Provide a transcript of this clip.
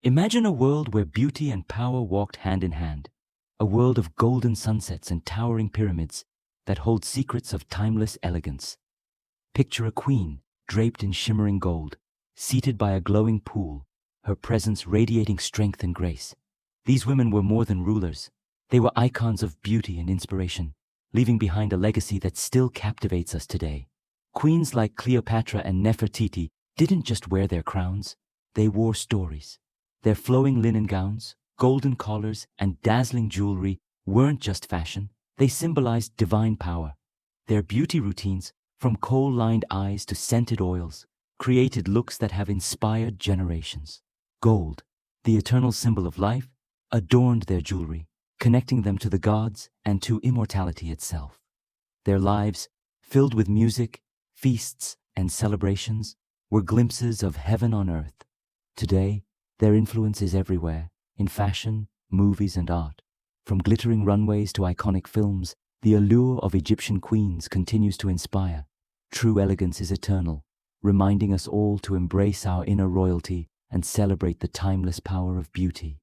Imagine a world where beauty and power walked hand in hand, a world of golden sunsets and towering pyramids that hold secrets of timeless elegance. Picture a queen, draped in shimmering gold, seated by a glowing pool, her presence radiating strength and grace. These women were more than rulers. They were icons of beauty and inspiration, leaving behind a legacy that still captivates us today. Queens like Cleopatra and Nefertiti didn't just wear their crowns, they wore stories. Their flowing linen gowns, golden collars, and dazzling jewelry weren't just fashion, they symbolized divine power. Their beauty routines, from kohl-lined eyes to scented oils, created looks that have inspired generations. Gold, the eternal symbol of life, adorned their jewelry, connecting them to the gods and to immortality itself. Their lives, filled with music, feasts, and celebrations, were glimpses of heaven on earth. Today, their influence is everywhere, in fashion, movies, and art. From glittering runways to iconic films, the allure of Egyptian queens continues to inspire. True elegance is eternal, reminding us all to embrace our inner royalty and celebrate the timeless power of beauty.